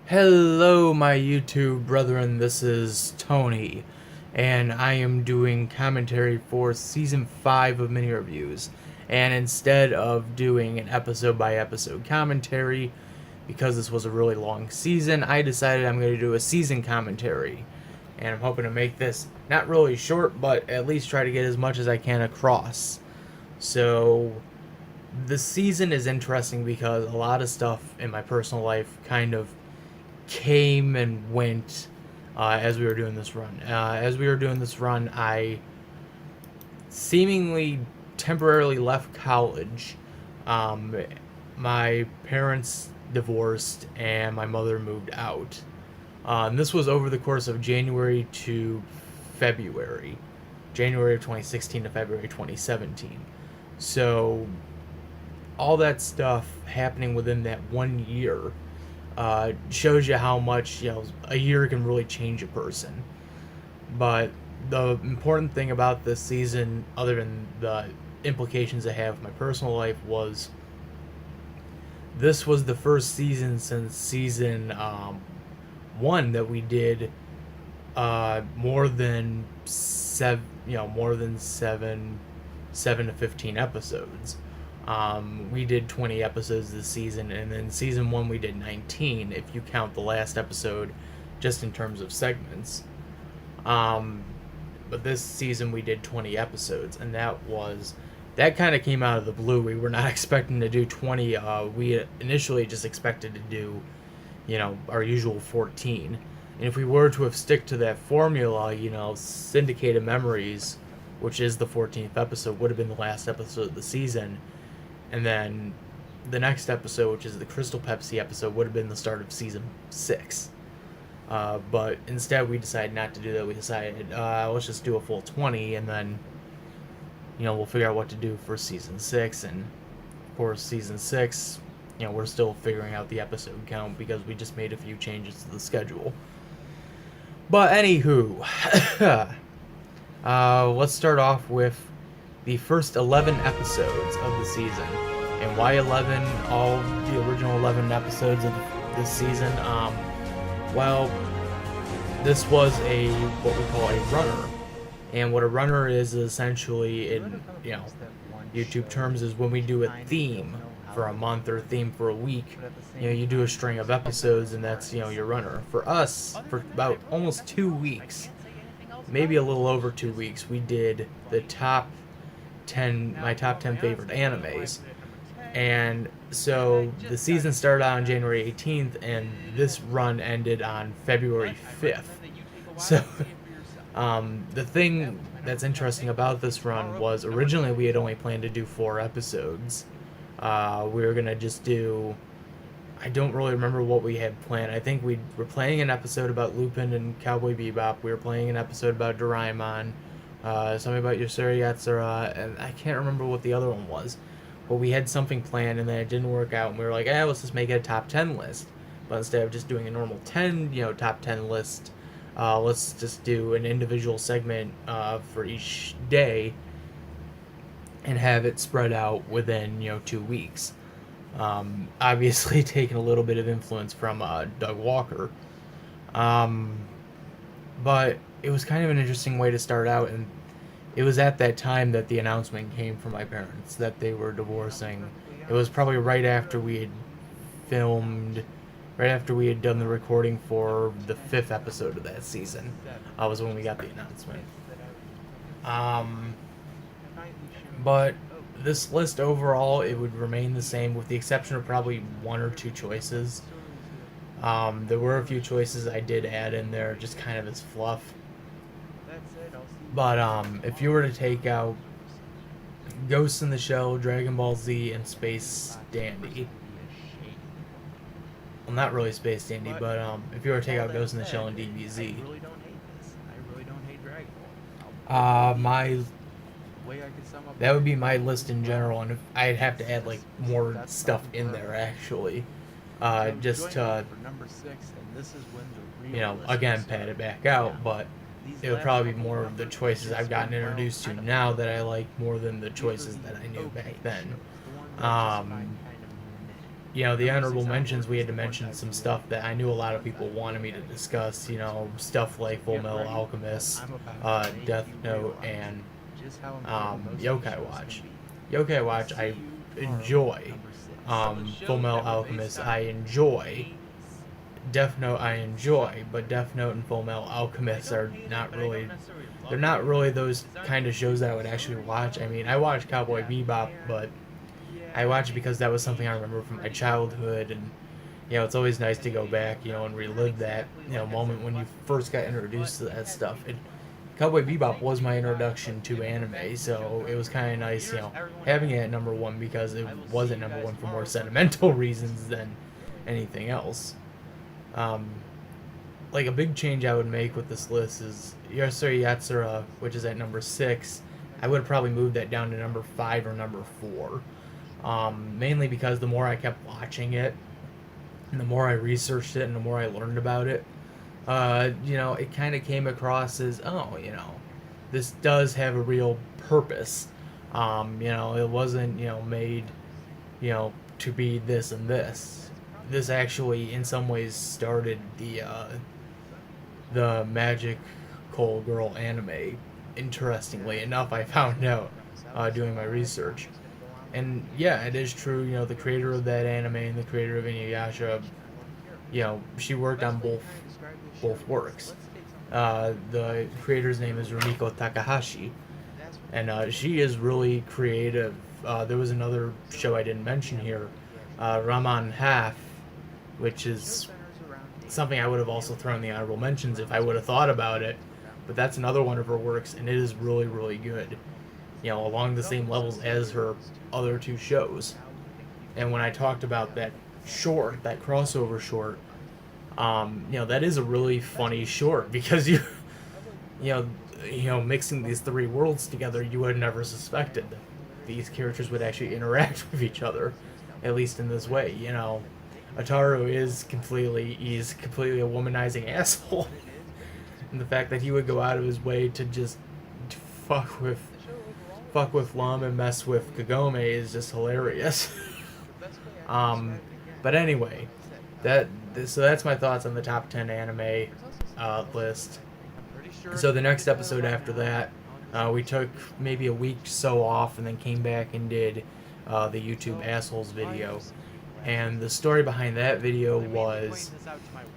Hello, my YouTube brethren. This is Tony, and I am doing commentary for Season 5 of Mini Reviews. And instead of doing an episode by episode commentary, because this was a really long season, I decided I'm going to do a season commentary. And I'm hoping to make this not really short, but at least try to get as much as I can across. So, the season is interesting because a lot of stuff in my personal life kind of came and went as we were doing this run. I seemingly temporarily left college. Um, my parents divorced and my mother moved out. And this was over the course of January to February. January of 2016 to February 2017. So, all that stuff happening within that 1 year shows you how much a year can really change a person. But the important thing about this season, other than the implications it have for my personal life, was this was the first season since season one that we did more than seven to 15 episodes. We did 20 episodes this season, and then season one we did 19 if you count the last episode just in terms of segments. But this season we did 20 episodes, and that kind of came out of the blue. We were not expecting to do 20. We initially just expected to do, our usual 14. And if we were to have stick to that formula, Syndicated Memories, which is the 14th episode, would have been the last episode of the season. And then the next episode, which is the Crystal Pepsi episode, would have been the start of season 6. But instead, we decided not to do that. We decided, let's just do a full 20, and then, we'll figure out what to do for season 6. And, of course, season 6, we're still figuring out the episode count because we just made a few changes to the schedule. But, anywho, let's start off with the first 11 episodes of the season. And why 11? All the original 11 episodes of this season? Well, this was what we call a runner. And what a runner is essentially, in YouTube terms, is when we do a theme for a month or a theme for a week. You do a string of episodes, and that's your runner. For us, for about almost 2 weeks, maybe a little over 2 weeks, we did the my top 10 favorite animes. And so the season started on January 18th, and this run ended on February 5th. So the thing that's interesting about this run was originally we had only planned to do 4 episodes. We were going to just do... I don't really remember what we had planned. I think we were planning an episode about Lupin and Cowboy Bebop. We were planning an episode about Doraemon. Something about Yusuri Yatsura, and I can't remember what the other one was. But we had something planned, and then it didn't work out, and we were like, let's just make it a top 10 list. But instead of just doing a normal top 10 list, let's just do an individual segment for each day and have it spread out within, 2 weeks. Obviously taking a little bit of influence from Doug Walker. But it was kind of an interesting way to start out, and it was at that time that the announcement came from my parents that they were divorcing. It was probably right after we had done the recording for the 5th episode of that season. Was when we got the announcement. But this list overall, it would remain the same with the exception of probably 1 or 2 choices. There were a few choices I did add in there just kind of as fluff. But if you were to take out Ghost in the Shell, Dragon Ball Z, and Space Dandy, well, not really Space Dandy, but if you were to take out Ghost in the Shell and DBZ, that would be my list in general, and I'd have to add more stuff in there actually, just to again pad it back out, but it would probably be more of the choices I've gotten introduced to now that I like more than the choices that I knew back then. the honorable mentions, we had to mention some stuff that I knew a lot of people wanted me to discuss. Stuff like Full Metal Alchemist, Death Note, and Yokai Watch. Yokai Watch, I enjoy. Full Metal Alchemist, I enjoy. Death Note, I enjoy, but Death Note and Full Metal Alchemist are not really. They're not really those kind of shows that I would actually watch. I mean, I watched Cowboy Bebop, but I watched it because that was something I remember from my childhood, and it's always nice to go back, and relive that moment when you first got introduced to that stuff. Cowboy Bebop was my introduction to anime, so it was kind of nice, having it at number one, because it wasn't number one for more sentimental reasons than anything else. Like a big change I would make with this list is Yasura Yatsura, which is at number 6. I would have probably moved that down to number 5 or number 4. Mainly because the more I kept watching it, and the more I researched it, and the more I learned about it, it kind of came across as, this does have a real purpose. It wasn't, made, to be this and this. This actually, in some ways, started the Magical Girl anime. Interestingly enough, I found out doing my research. And yeah, it is true, the creator of that anime and the creator of Inuyasha, she worked on both works. The creator's name is Rumiko Takahashi, and she is really creative. There was another show I didn't mention here, Raman Half, which is something I would have also thrown in the honorable mentions if I would have thought about it, but that's another one of her works, and it is really, really good. Along the same levels as her other 2 shows. And when I talked about that short, that crossover short, that is a really funny short, because mixing these 3 worlds together, you would have never suspected that these characters would actually interact with each other, at least in this way. Ataru is completely a womanizing asshole. And the fact that he would go out of his way to just fuck with Lum and mess with Kagome is just hilarious. But anyway, so that's my thoughts on the top 10 anime list. So the next episode after that, we took maybe a week so off, and then came back and did the YouTube Assholes video. And the story behind that video was,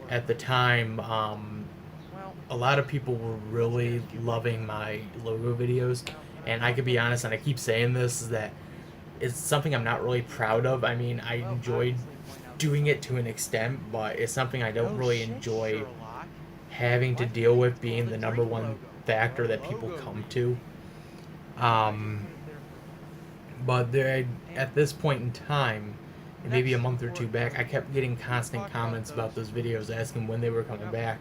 at the time, a lot of people were really loving my logo videos. And I could be honest, and I keep saying this, is that it's something I'm not really proud of. I mean, I enjoyed doing it to an extent, but it's something I don't really enjoy having to deal with being the number one factor that people come to. But at this point in time, maybe a month or 2 back, I kept getting constant comments about those videos asking when they were coming back.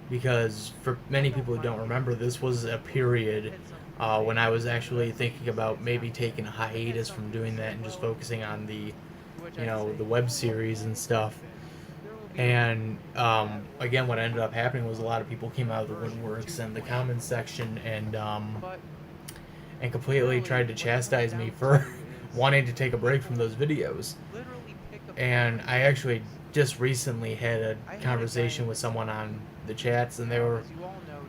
Because for many people who don't remember, this was a period when I was actually thinking about maybe taking a hiatus from doing that and just focusing on the web series and stuff. And again, what ended up happening was a lot of people came out of the woodworks and the comments section and completely tried to chastise me for wanting to take a break from those videos. And I actually just recently had a conversation with someone on the chats, and they were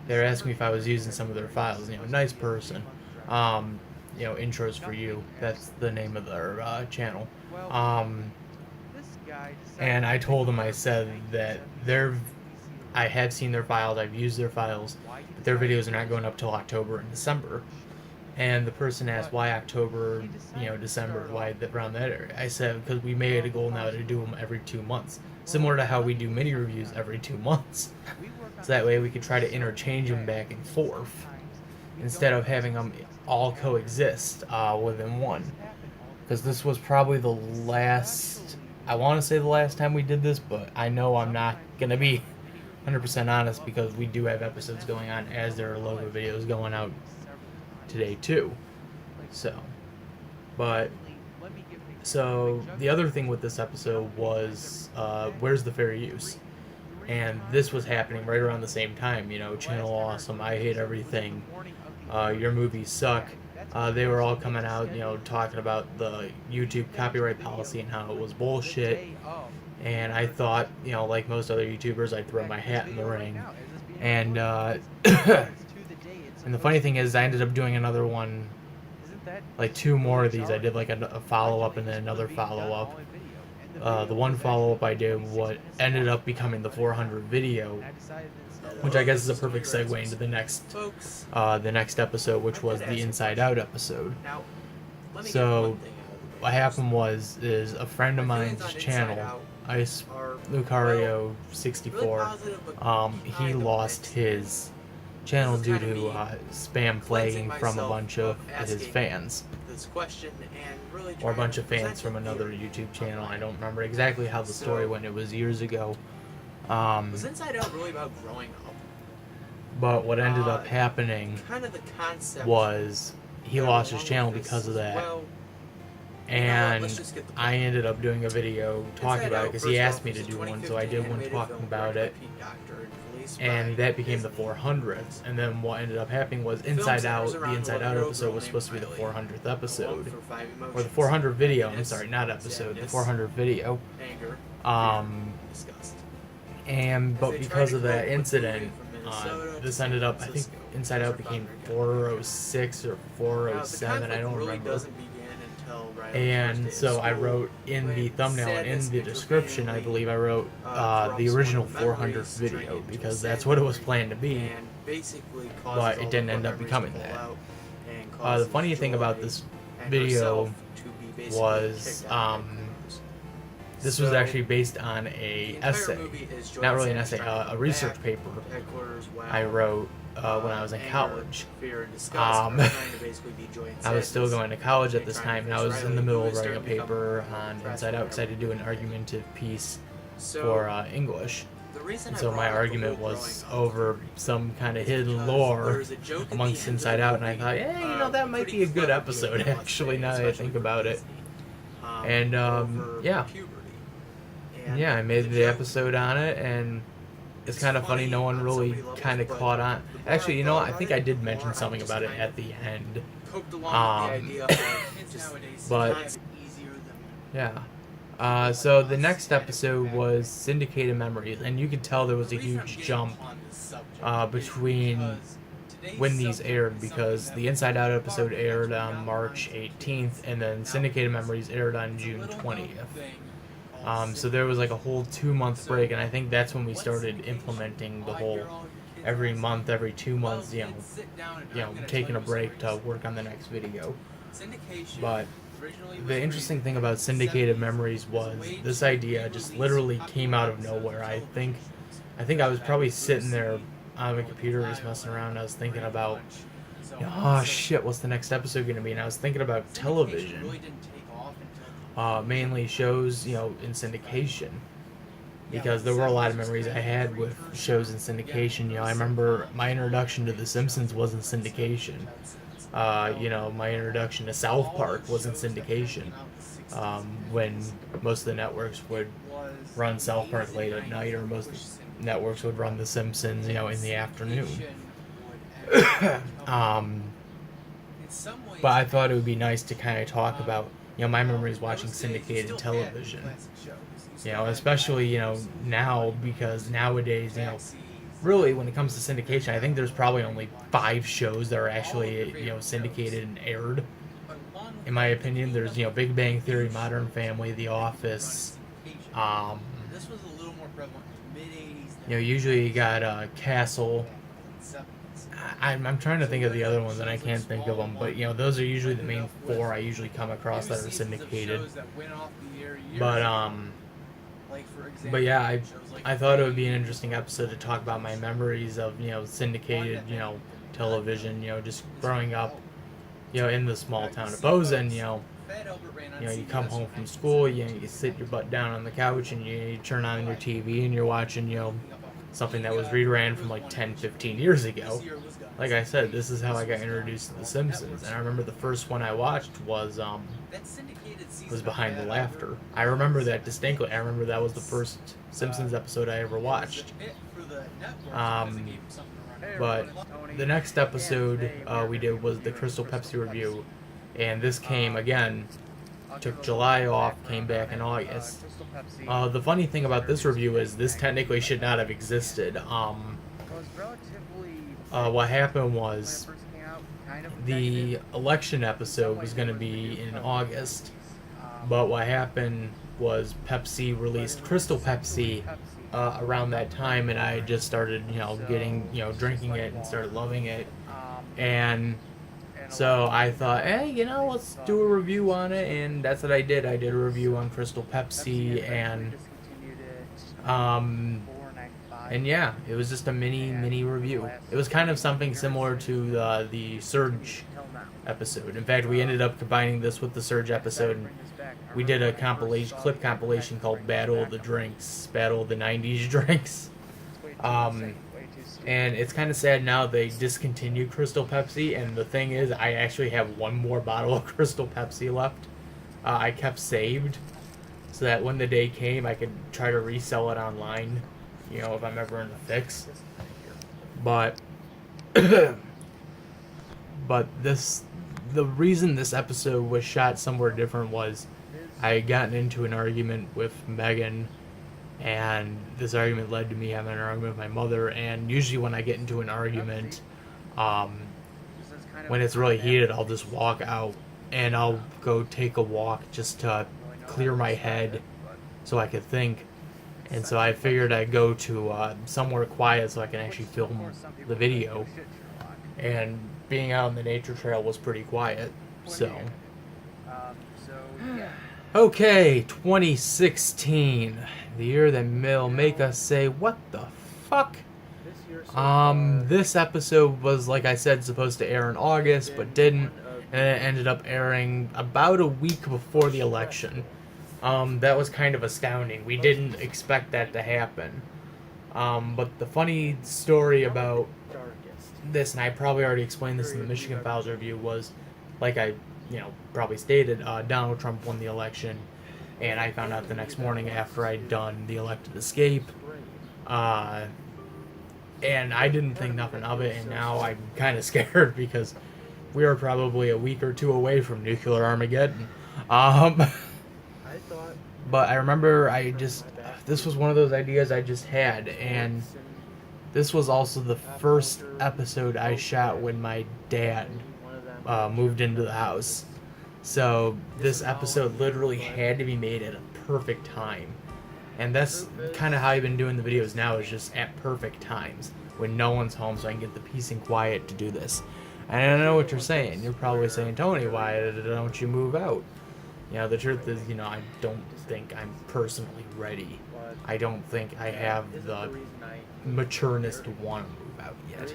asking me if I was using some of their files. Nice person. Intros for You. That's the name of their channel. And I told them, I said that I have seen their files, I've used their files, but their videos are not going up till October and December. And the person asked, why October, December, why around that area? I said, because we made it a goal now to do them every 2 months. Similar to how we do mini reviews every 2 months. So that way we could try to interchange them back and forth, instead of having them all coexist within one. Because this was probably the last, I want to say the last time we did this, but I know I'm not going to be 100% honest, because we do have episodes going on as there are logo videos going out today too. So the other thing with this episode was Where's the Fair Use? And this was happening right around the same time. Channel Awesome, I Hate Everything, Your Movies Suck, they were all coming out, talking about the YouTube copyright policy and how it was bullshit. And I thought, like most other YouTubers, I'd throw my hat in the ring. And and the funny thing is, I ended up doing another one, like 2 more of these. I did like a follow-up and then another follow-up. The one follow-up I did, what ended up becoming the 400 video, which I guess is a perfect segue into the next episode, which was the Inside Out episode. So what happened is a friend of mine's channel, Ice Lucario 64, he lost his channel due to spam flagging from a bunch of his fans, or a bunch of fans from another YouTube channel. I don't remember exactly how the story went. It was years ago. Was Inside Out really about growing up? But what ended up happening Kind of the concept was he lost his channel because of that. Well, And I ended up doing a video talking about it because he asked me to do one, so I did one talking about it. And that became the 400th. And then what ended up happening was Inside Out, the Inside Out episode was supposed to be the 400th episode. Or the 400 video, I'm sorry, not episode, the 400 video. But because of that incident, this ended up, I think Inside Out became 406 or 407, I don't remember. And so I wrote in the thumbnail and in the description, I believe I wrote the original 400th video, because that's what it was planned to be, but it didn't end up becoming that. The funny thing about this video was this was actually based on a essay, not really an essay, a research paper I wrote when I was in college. I was still going to college at this time, and I was in the middle of writing a paper on Inside Out because I had to do an argumentative piece for English. And so my argument was over some kind of hidden lore amongst Inside Out, and I thought, hey, that might be a good episode, actually, now that I think about it. And, yeah, I made the episode on it, and it's kind of funny, no one really kind of caught on. Actually, I think I did mention something about it at the end. But, yeah. So the next episode was Syndicated Memories, and you could tell there was a huge jump between when these aired, because the Inside Out episode aired on March 18th, and then Syndicated Memories aired on June 20th. So there was like a whole 2-month break, and I think that's when we started implementing the whole every month, every 2 months, taking a break to work on the next video. But the interesting thing about Syndicated Memories was this idea just literally came out of nowhere. I think I was probably sitting there on my computer just messing around, and I was thinking about, oh shit, what's the next episode going to be? And I was thinking about television. Mainly shows, in syndication, because there were a lot of memories I had with shows in syndication. I remember my introduction to The Simpsons was in syndication. My introduction to South Park was in syndication, when most of the networks would run South Park late at night, or most networks would run The Simpsons, in the afternoon. But I thought it would be nice to kind of talk about my memories watching syndicated television. Especially, now, because nowadays, really when it comes to syndication, I think there's probably only 5 shows that are actually, syndicated and aired. In my opinion, there's, Big Bang Theory, Modern Family, The Office. Usually you got Castle. I'm trying to think of the other ones, and I can't think of them, but those are usually the main 4 I usually come across that are syndicated. But yeah, I thought it would be an interesting episode to talk about my memories of syndicated television, just growing up in the small town of Bozen. You come home from school, you sit your butt down on the couch, and you turn on your TV, and you're watching something that was reran from like 10-15 years ago. Like I said, this is how I got introduced to The Simpsons, and I remember the first one I watched was Behind the Laughter. I remember that distinctly. I remember that was the first Simpsons episode I ever watched. But the next episode we did was the Crystal Pepsi review, and this came again, took July off, came back in August. The funny thing about this review is this technically should not have existed. What happened was the election episode was going to be in August, but what happened was Pepsi released Crystal Pepsi around that time, and I just started, drinking it and started loving it. And so I thought, hey, let's do a review on it, and that's what I did. I did a review on Crystal Pepsi, and yeah, it was just a mini review. It was kind of something similar to the Surge episode. In fact, we ended up combining this with the Surge episode. And we did a clip compilation called Battle of the Drinks, Battle of the 90s Drinks. And it's kind of sad now they discontinued Crystal Pepsi, and the thing is, I actually have one more bottle of Crystal Pepsi left. I kept saved, so that when the day came, I could try to resell it online, if I'm ever in a fix. But, the reason this episode was shot somewhere different was I had gotten into an argument with Megan, and this argument led to me having an argument with my mother. And usually when I get into an argument, when it's really heated, I'll just walk out and I'll go take a walk just to clear my head so I could think. And so I figured I'd go to somewhere quiet so I can actually film the video. And being out on the nature trail was pretty quiet, so... Okay, 2016, the year that will make us say, what the fuck? This episode was, like I said, supposed to air in August, but didn't, and it ended up airing about a week before the election. That was kind of astounding. We didn't expect that to happen. But the funny story about this, and I probably already explained this in the Michigan Files review, was, like I probably stated, Donald Trump won the election, and I found out the next morning after I'd done the elected escape, and I didn't think nothing of it, and now I'm kind of scared because we are probably a week or two away from nuclear Armageddon. But I remember this was one of those ideas I just had, and this was also the first episode I shot when my dad moved into the house. So this episode literally had to be made at a perfect time. And that's kind of how I've been doing the videos now, is just at perfect times when no one's home, so I can get the peace and quiet to do this. And I know what you're saying. You're probably saying, Tony, why don't you move out? The truth is, I don't think I'm personally ready. I don't think I have the matureness to want to move out yet,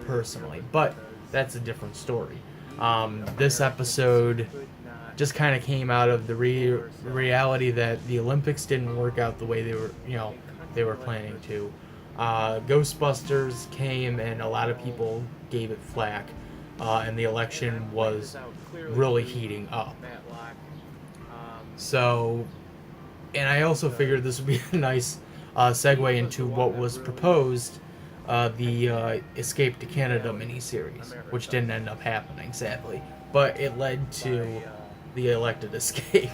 personally. But that's a different story. This episode just kind of came out of the reality that the Olympics didn't work out the way they were planning to. Ghostbusters came, and a lot of people gave it flack, and the election was really heating up. So, and I also figured this would be a nice segue into what was proposed, the Escape to Canada miniseries, which didn't end up happening, sadly. But it led to the elected escape.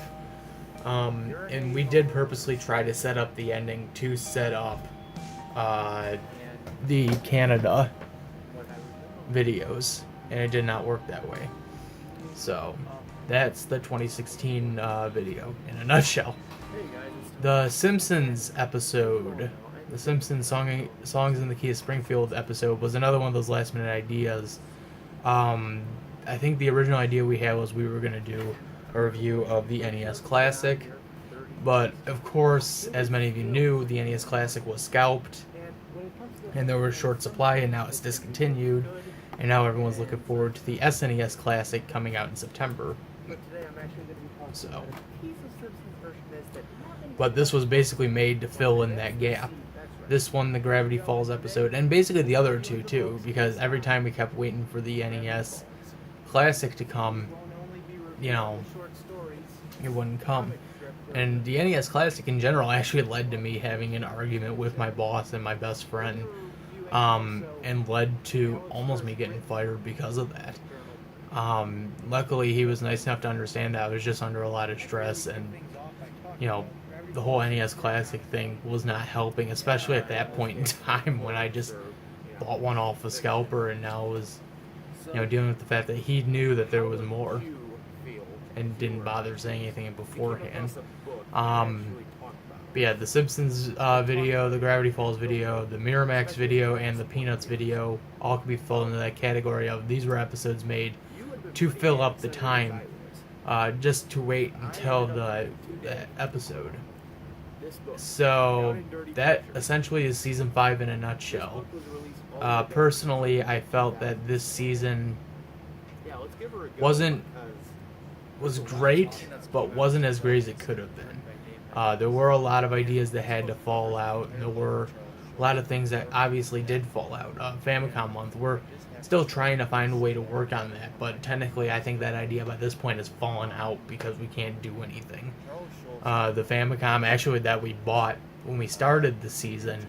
And we did purposely try to set up the ending to set up the Canada videos, and it did not work that way. So, that's the 2016 video in a nutshell. The Simpsons episode, the Simpsons Songs in the Key of Springfield episode, was another one of those last minute ideas. I think the original idea we had was we were going to do a review of the NES Classic, but of course, as many of you knew, the NES Classic was scalped, and there was a short supply, and now it's discontinued, and now everyone's looking forward to the SNES Classic coming out in September. So, but this was basically made to fill in that gap. This one, the Gravity Falls episode, and basically the other two too, because every time we kept waiting for the NES Classic to come, it wouldn't come. And the NES Classic in general actually led to me having an argument with my boss and my best friend and led to almost me getting fired because of that. Luckily, he was nice enough to understand that I was just under a lot of stress, and you know, the whole NES Classic thing was not helping, especially at that point in time when I just bought one off a scalper and now was, dealing with the fact that he knew that there was more and didn't bother saying anything beforehand. But yeah, the Simpsons video, the Gravity Falls video, the Miramax video, and the Peanuts video all could be filled into that category of these were episodes made to fill up the time, just to wait until the episode. So that essentially is season 5 in a nutshell. Personally, I felt that this season was great, but wasn't as great as it could have been. There were a lot of ideas that had to fall out, and there were a lot of things that obviously did fall out. Famicom Month, we're still trying to find a way to work on that, but technically I think that idea by this point has fallen out because we can't do anything. The Famicom actually that we bought when we started the season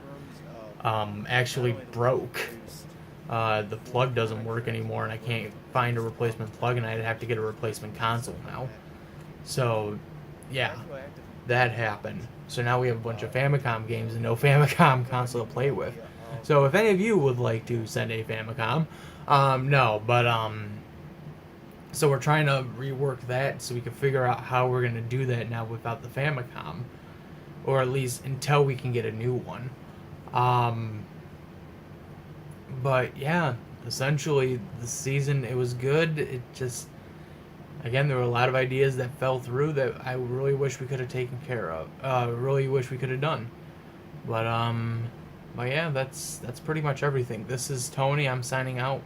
actually broke. The plug doesn't work anymore, and I can't find a replacement plug, and I'd have to get a replacement console now. So, yeah, that happened. So now we have a bunch of Famicom games and no Famicom console to play with. So if any of you would like to send a Famicom, so we're trying to rework that so we can figure out how we're going to do that now without the Famicom, or at least until we can get a new one. But yeah, essentially the season, it was good. It just, again, there were a lot of ideas that fell through that I really wish we could have taken care of. Really wish we could have done. But yeah, that's pretty much everything. This is Tony. I'm signing out.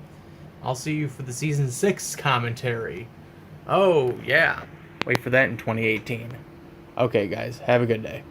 I'll see you for the season 6 commentary. Oh yeah, wait for that in 2018. Okay, guys, have a good day.